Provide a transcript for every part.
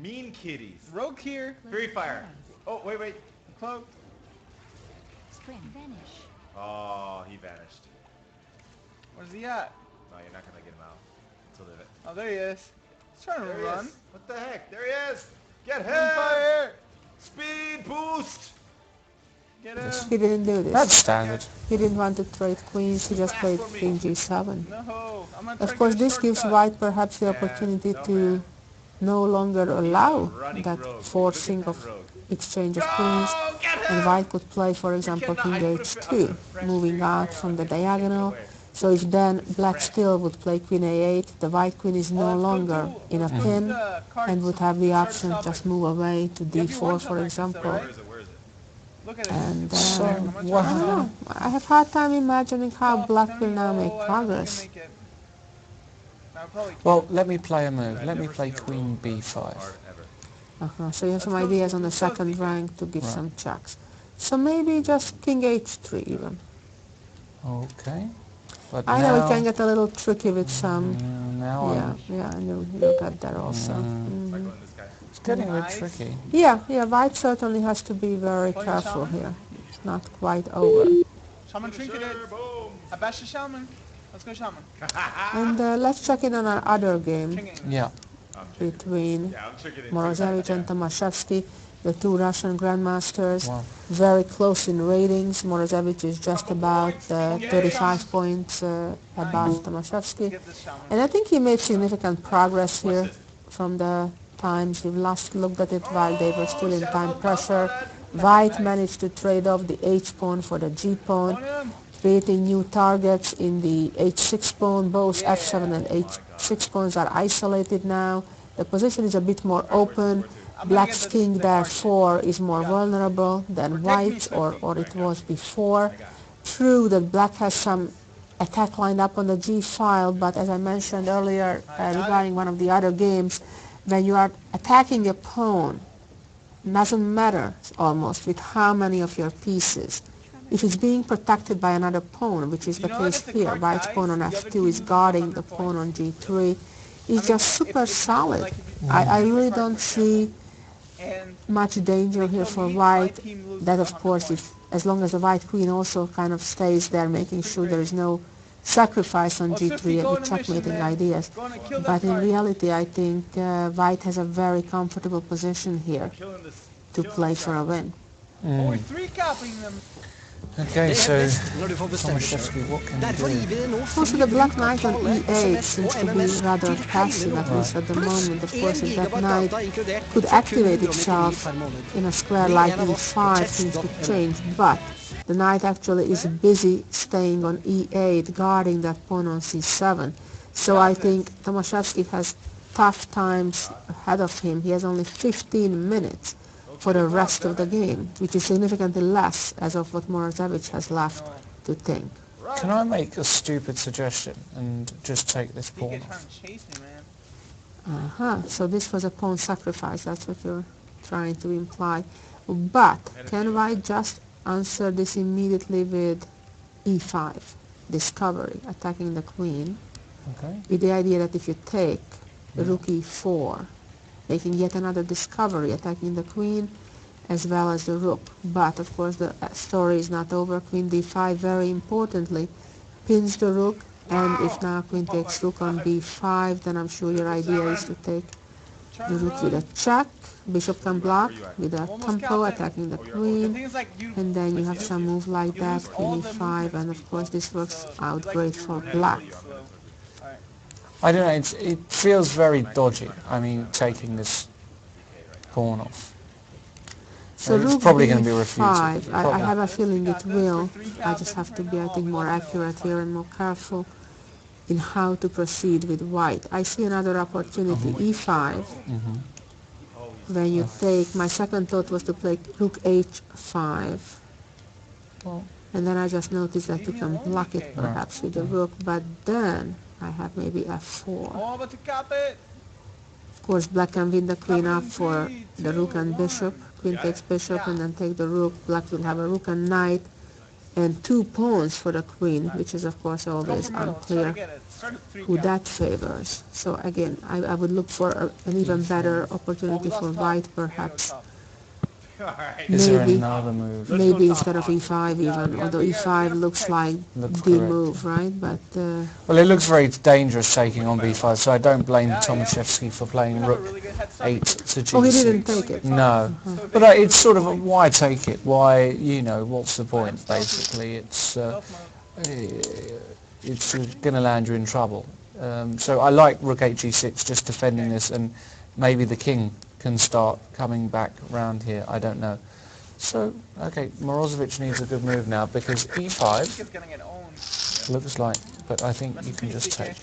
Mean kitties. Rogue here. Free fire. Oh, wait. Cloaked. Vanish. Oh, he vanished. Where's he at? No, you're not gonna get him out. Until the... Oh, there he is. He's trying to There he run. is. What the heck? There he is. Get him. Fire. Speed boost. Get him. He didn't do That's this. standard. He didn't want to trade queens, he just played King G7. No. I'm gonna try Of to course, get a this gives shortcut. White perhaps the Yeah, opportunity no, to man. no longer allow Running that rogue. forcing Look at of that rogue. exchange of Go! queens, Get him! and White could play, for example, cannot- King I put a H2, fresh moving screen out here. from the Okay, take it diagonal. away. So if then Black still would play Queen A8, the White Queen is no longer in a pin and would have the option to just move away to D4, for example. Where is it? Look at it. And So, I what don't know. I have hard time imagining how Black will now make progress. Well, let me play a move. Let me play Queen B5. So you have some ideas on the second rank to give Right. some checks. So maybe just King H3 even. Okay. But I now, know it can get a little tricky with some. now Yeah, and you'll get there also. Mhm. it's getting a bit tricky. Yeah, White certainly has to be very careful here. It's not quite over. Shaman trinketed. I bashed the shaman. Let's go shaman. And let's check in on our other game King. Yeah. between Yeah, I'm tricking it. Morozevich and Tomaszewski, the two Russian grandmasters. Wow. Very close in ratings. Morozevich is just about 35 points above Tomaszewski. Get this shaman. And I think he made significant progress here from the times we last looked at it while they were still in time pressure. White managed to trade off the H pawn for the G pawn, creating new targets in the H6 pawn. Both F7 and H6 pawns are isolated now. The position is a bit more open. Black's king, therefore, is more vulnerable than White's, or it was before. True that Black has some attack lined up on the G file, but as I mentioned earlier regarding one of the other games, when you are attacking a pawn, it doesn't matter almost with how many of your pieces. If it's being protected by another pawn, which is the case here, White's pawn on F2 is guarding the pawn on G3, is just super solid. I really don't see much danger here for White. That, of course, as long as the White queen also kind of stays there, making sure there is no sacrifice on G3 with checkmating ideas. But in reality, I think White has a very comfortable position here to play for a win. Oh, we're three capping them. Okay, so Tomaszewski, what can you do? Also, the black knight on E8 seems to be rather passive, at least at the moment. Of course, if that knight could activate itself in a square like E5, things could change. But the knight actually is busy staying on E8, guarding that pawn on C7. So I think Tomaszewski has tough times ahead of him. He has only 15 minutes for the rest of the game, which is significantly less as of what Morozevich has left to think. Can I make a stupid suggestion and just take this He pawn can try off? and chase me, man. So this was a pawn sacrifice, that's what you're trying to imply. But can White just answer this immediately with E5, discovery, attacking the queen, Okay. with the idea that if you take rook E4, making yet another discovery, attacking the queen as well as the rook. But of course the story is not over. Queen D5, very importantly, pins the rook, and if now queen takes rook on B5, then I'm sure your idea is to take the rook with a check. Bishop can block with a tempo, attacking the The queen, thing is, like, you and then you have some move like that, queen E5, and of course this works out great for black. I don't know, it feels very dodgy, I mean, taking this pawn off. So It's rook probably going to be B5, refuted. I have a feeling it will. I just have to be, I think, more accurate here and more careful in how to proceed with white. I see another opportunity, E5. When you take, my second thought was to play rook H5. And then I just noticed that you can block it perhaps with the rook, but then I have maybe F4. Oh, but to cap it. Of course, black can win the queen up for the rook and bishop. Queen takes bishop and then take the rook. Black will have a rook and knight. and 2 pawns for the queen, which is of course always unclear who that favors. So again, I would look for an even better opportunity for white, perhaps. Is there Maybe, another move? maybe instead of e5 even, although e5 looks like Looks the correct. move, right? But Well, it looks very dangerous taking on b5, so I don't blame Tomaszewski for playing rook 8 to g6. oh, he didn't take it. No, but it's sort of why take it? Why, you know, what's the point? Basically, it's going to land you in trouble. So I like rook 8 g6, just defending this, and maybe the king can start coming back round here. I don't know. So okay, Morozevich needs a good move now because e5 looks like, but I think you can just take.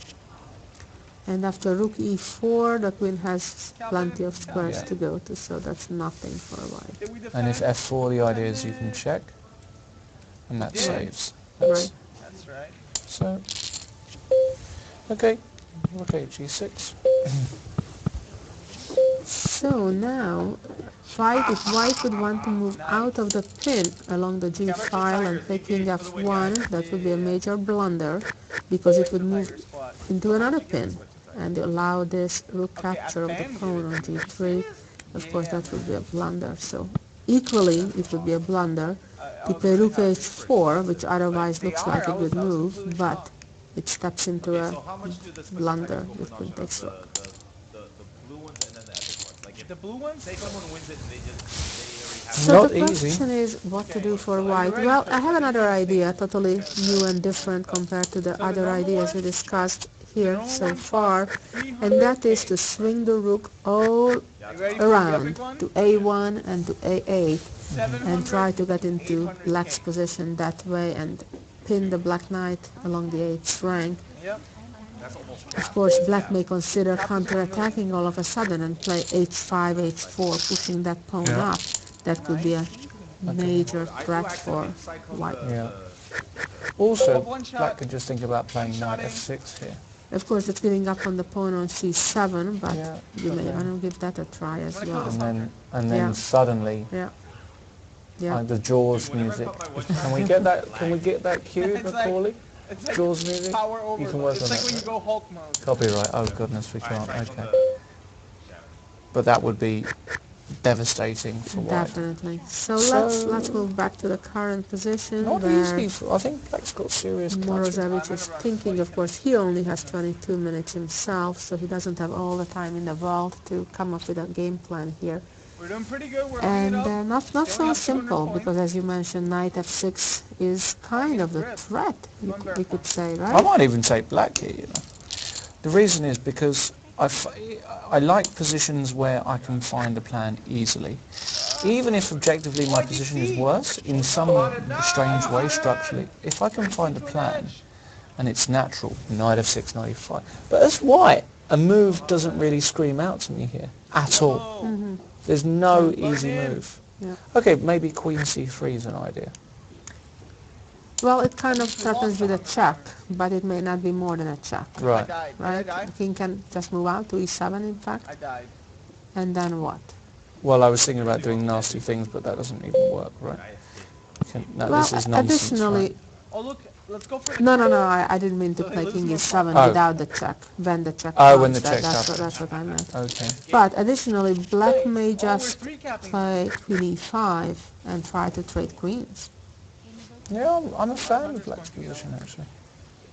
And after rook e4, the queen has plenty of squares to go to, so that's nothing for white. And if f4, the idea is you can check, and that saves. Right. That's right. So, okay, rook 8 g6. So now, if white would want to move out of the pin along the g file and play king f1, that would be a major blunder because it would move into another pin and allow this rook capture of the pawn on g3. Of course, that would be a blunder. So equally, it would be a blunder to play rook h4, which otherwise looks like a good move, but it steps into a blunder with queen takes rook. The blue ones? Say someone wins it and they So Not the easy. question is what to do for white. Well, I have another idea, totally new and different compared to the other ideas we discussed here so far, and that is to swing the rook all around to a1 and to a8 and try to get into black's position that way and pin the black knight along the 8th rank. Of course, black may consider counter-attacking all of a sudden and play h5, h4, pushing that pawn up. That could be a major threat for white. Yeah. Also, black could just think about playing knight f6 here. Of course, it's giving up on the pawn on c7, but Yeah, you may want to give that a try as well. And then suddenly, Yeah. the Jaws music. Can we get that? Can we get that cued, Macaulay? It's like Jaws music. power over. You can work It's on like that, when you right? go Hulk mode. Copyright. Oh goodness, we can't. Okay. But that would be devastating for white. Definitely. So So- let's move back to the current position Not where easy. I think black's got serious clutches. Morozevich is thinking. Of course, he only has 22 minutes himself, so he doesn't have all the time in the world to come up with a game plan here. We're doing pretty good. We're And hanging up. not Going so up 200 simple, points. because as you mentioned, knight f6 is kind of the threat, we could say, I right? might even take black here, you know. The reason is because I like positions where I can find a plan easily. Even if objectively my position is worse, in some strange way structurally, if I can find a plan, and it's natural, knight f6, knight e5. But as white, a move doesn't really scream out to me here, at all. Mm-hmm. There's no easy move. Yeah. Okay, maybe queen c3 is an idea. Well, it kind of threatens with a check, but it may not be more than a check, Right. Died. right? I died. The king can just move out to e7, in fact, I died. and then what? Well, I was thinking about doing nasty things, but that doesn't even work, right? No, Well, this is nonsense, additionally, right? Oh look, let's go for the no, I didn't mean to play king e7 Oh. without the check, when the check Oh, comes. when the check That's what I meant. Okay. But additionally, black may we're just three-capping. play queen e5 and try to trade queens. Yeah, I'm a fan of black's position, actually.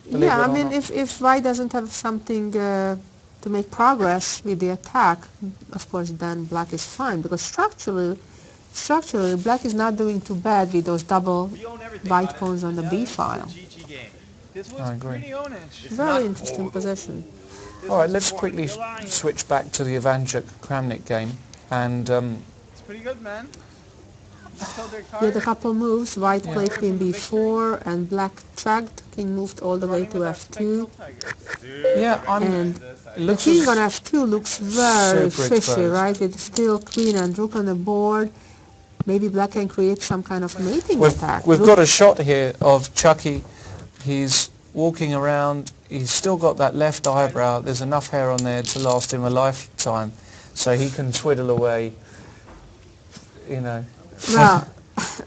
Believe it Yeah, I or mean, not. if white doesn't have something to make progress with the attack, of course, then black is fine, because structurally, black is not doing too bad with those double white pawns on the b file. This was I agree. pretty onish. Very interesting position. All right, let's quickly switch back to the Ivanchuk-Kramnik game. And It's pretty good, man. Just held their He had a card. couple moves. White played queen b4 and black checked. King moved all the way to f2. yeah, And it the looks king as- on f2 looks very Super fishy, exposed. right? With still queen and rook on the board. Maybe black can create some kind of mating We've attack. we've Rook- got a shot here of Chucky. He's walking around. He's still got that left eyebrow. There's enough hair on there to last him a lifetime, so he can twiddle away. You know, Well,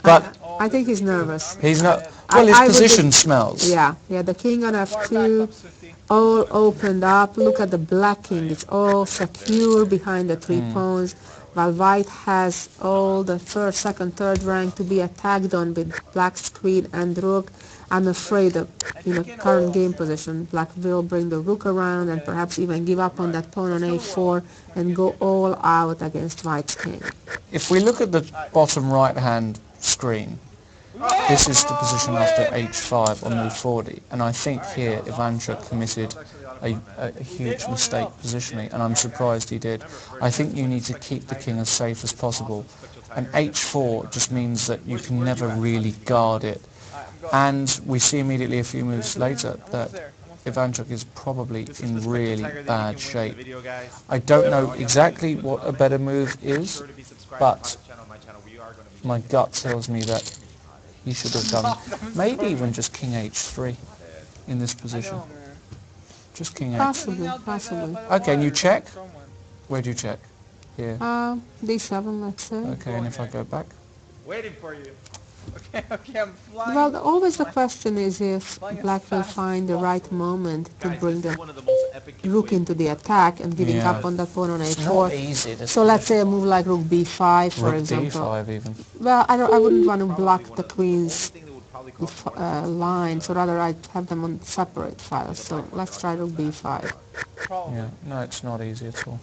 but I think he's nervous. he's not. Well, his I would position be- smells. Yeah, the king on Far back f2, up, Swifty. all opened up. Look at the black king. It's all secure behind the three Hmm. pawns, while white has all the first, second, third rank to be attacked on with black's queen and rook. I'm afraid of, current game position, black will bring the rook around and perhaps even give up on that pawn on a4 and go all out against white's king. If we look at the bottom right-hand screen, this is the position after h5 on move 40, and I think here Ivanchuk committed a huge mistake positionally, and I'm surprised he did. I think you need to keep the king as safe as possible, and h4 just means that you can never really guard it. And we see immediately a few moves later that Ivanchuk is probably in really bad shape. I don't know exactly what a better move is, but my gut tells me that he should have done maybe even just king h3 in this position. Just king h3. Possibly. Okay, and you check? Where do you check? Here. D7, let's say. Okay, and if I go back? Waiting for you. Okay, I'm flying. Well, always the question is if black will find the right moment to bring the rook into the attack and giving Yeah. up on that pawn on It's a4. not easy. This So let's say a move like rook b5, for rook example. d5 even. Well, I wouldn't want to block the queen's line, so rather I'd have them on separate files. So let's try rook b5. Yeah, no, it's not easy at all.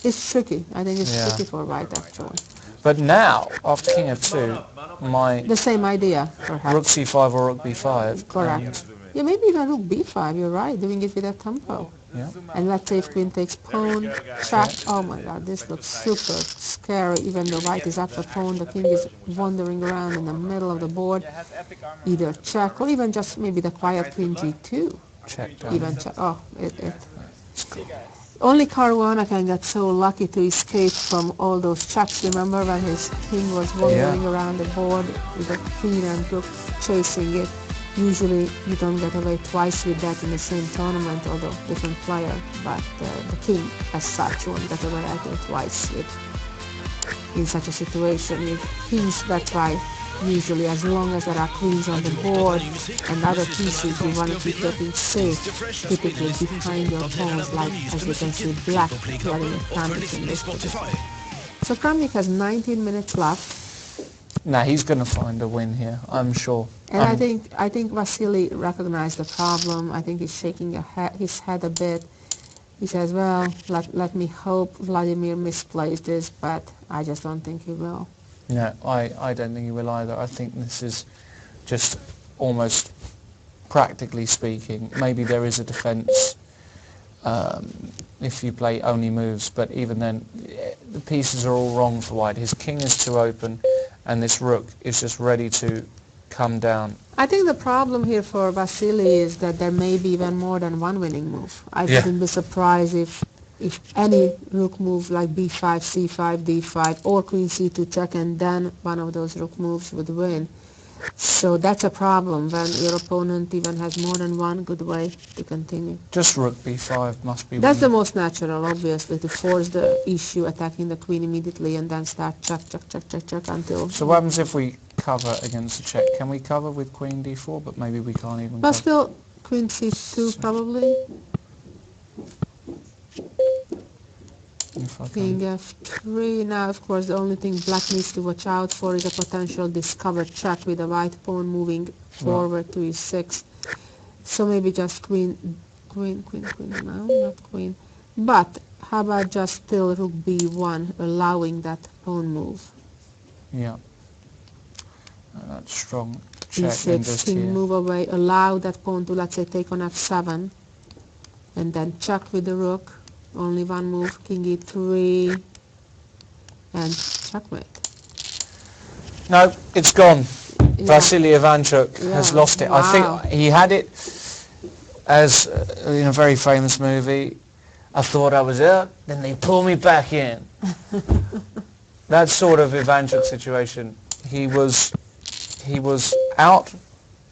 It's tricky. I think it's Yeah. tricky for white, actually. But now, after king f2, my The same idea, perhaps. rook c5 or rook b5. Correct. Yeah, maybe even rook b5, you're right, doing it with a tempo. Yeah. And let's say if queen takes pawn, check. Oh my god, this looks super scary. Even though white is up the pawn, the king is wandering around in the middle of the board. It has epic armor. Either check or even just maybe the quiet queen g2. Check down. Even check. Oh, it. See you guys. Only Caruana can get so lucky to escape from all those checks. Remember when his king was wandering around the board with the queen and rook chasing it? Usually you don't get away twice with that in the same tournament, although different player. But the king, as such, won't get away I think twice in such a situation. With kings, that's why usually as long as there are queens on the board and other pieces, you want to keep getting safe, typically behind your pawns, like as you can see black getting advantage in this position. So Kramnik has 19 minutes left. Nah, he's going to find a win here, I'm sure. And I think Vasily recognized the problem. I think he's shaking his head a bit. He says, well, let me hope Vladimir misplays this, but I just don't think he will. No, I don't think he will either. I think this is just almost practically speaking. Maybe there is a defense if you play only moves, but even then the pieces are all wrong for white. His king is too open and this rook is just ready to come down. I think the problem here for Vasily is that there may be even more than one winning move. I wouldn't be surprised if any rook move like b5, c5, d5 or queen c2 check and then one of those rook moves would win. So that's a problem when your opponent even has more than one good way to continue. Just rook b5 must be That's the winning. most natural, obviously, to force the issue attacking the queen immediately and then start check until... So what happens if we cover against the check? Can we cover with queen d4, but maybe we can't even But cover? still, queen c2 probably. If I King can. f3. Now, of course, the only thing black needs to watch out for is a potential discovered check with the white pawn moving forward to e6. So maybe just queen, no, not queen. But how about just still rook b1, allowing that pawn move? Yeah. That's strong. Check and e6, just king here. move away, allow that pawn to, let's say, take on f7, and then check with the rook. Only one move, king e3, and checkmate. No, it's gone. Yeah. Vasily Ivanchuk has Yeah, lost it. wow. I think he had it as in a very famous movie. I thought I was out, then they pull me back in. That sort of Ivanchuk situation. He was out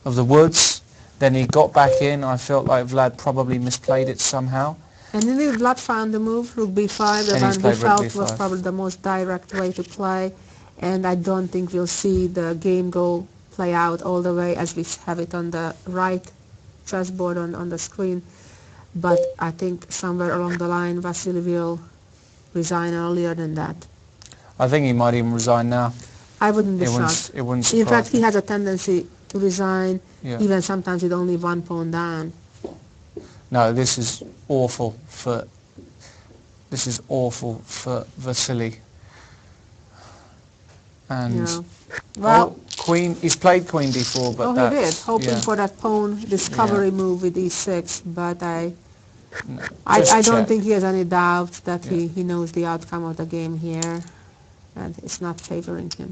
of the woods, then he got back in. I felt like Vlad probably misplayed it somehow. And then Vlad found the move, rook b5, the And one he's he played rook felt was b5. probably the most direct way to play. And I don't think we'll see the game go play out all the way as we have it on the right chessboard on the screen. But I think somewhere along the line Vasily will resign earlier than that. I think he might even resign now. I wouldn't be shocked. It wouldn't In fact, surprise he me. has a tendency to resign, Yeah. even sometimes with only one pawn down. No, this is awful for Vasily. And Yeah. Well, queen. He's played queen d4, but he that's, did, hoping yeah, for that pawn discovery Yeah. move with e6, but no, I just don't check. think he has any doubt that Yeah. he knows the outcome of the game here, and it's not favoring him.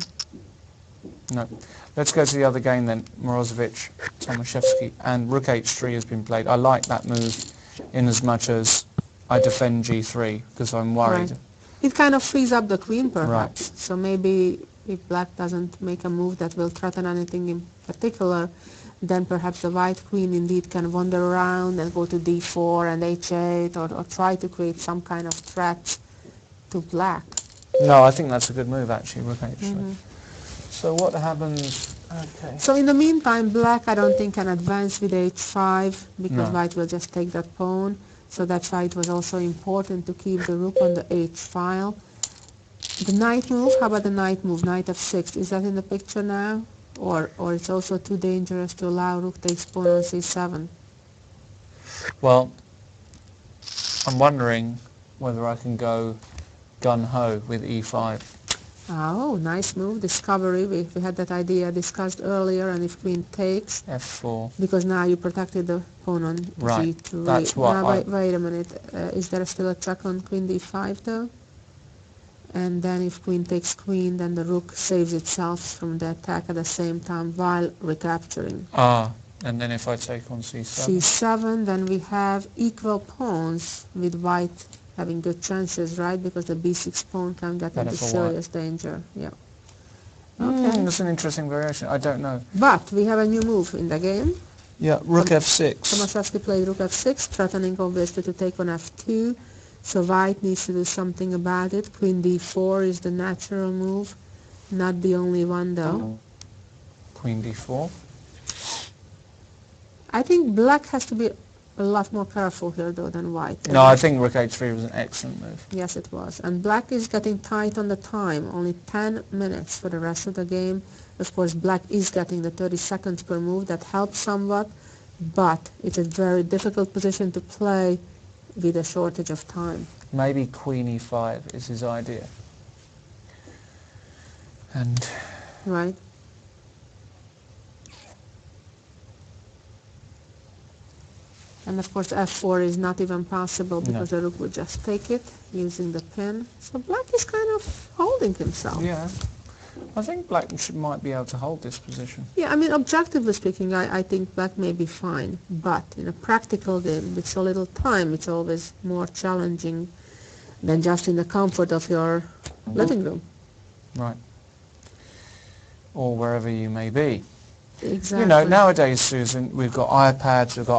No. Let's go to the other game then. Morozevich, Tomaszewski, and Rook h3 has been played. I like that move in as much as I defend g3 because I'm worried. Right. It kind of frees up the queen, perhaps. Right. So maybe if black doesn't make a move that will threaten anything in particular, then perhaps the white queen indeed can wander around and go to d4 and h8 or try to create some kind of threat to black. No, I think that's a good move actually, Rook h3. Mm-hmm. So what happens? Okay. So in the meantime, black I don't think can advance with h5 because No. white will just take that pawn. So that's why it was also important to keep the rook on the h file. The knight move, how about the knight move, knight f6, is that in the picture now? Or it's also too dangerous to allow rook takes pawn on c7? Well, I'm wondering whether I can go gun-ho with e5. Oh, nice move, discovery. We had that idea discussed earlier, and if queen takes, f4. because now you protected the pawn on Right, g3. that's what now, I... wait a minute, is there still a check on queen d5 though? And then if queen takes queen, then the rook saves itself from the attack at the same time while recapturing. Ah, and then if I take on c7? c7, then we have equal pawns with white having good chances, right? Because the b6 pawn can get Better into for serious danger. Yeah. Okay. That's an interesting variation. I don't know. But we have a new move in the game. Yeah, rook f6. Tomaszewski played rook f6, threatening obviously to take on f2. So white needs to do something about it. Queen d4 is the natural move, not the only one though. Queen d4. I think black has to be a lot more careful here though than white. No, I think rook h3 was an excellent move. Yes, it was. And black is getting tight on the time, only 10 minutes for the rest of the game. Of course, black is getting the 30 seconds per move. That helps somewhat, but it's a very difficult position to play with a shortage of time. Maybe queen e5 is his idea. And Right? And of course f4 is not even possible because the rook would just take it using the pin. So black is kind of holding himself. yeah, I think black might be able to hold this position. Yeah, I mean, objectively speaking, I think black may be fine. But in a practical game with so little time, it's always more challenging than just in the comfort of your living room. Right. Or wherever you may be. Exactly. You know, nowadays, Susan, we've got iPads, we've got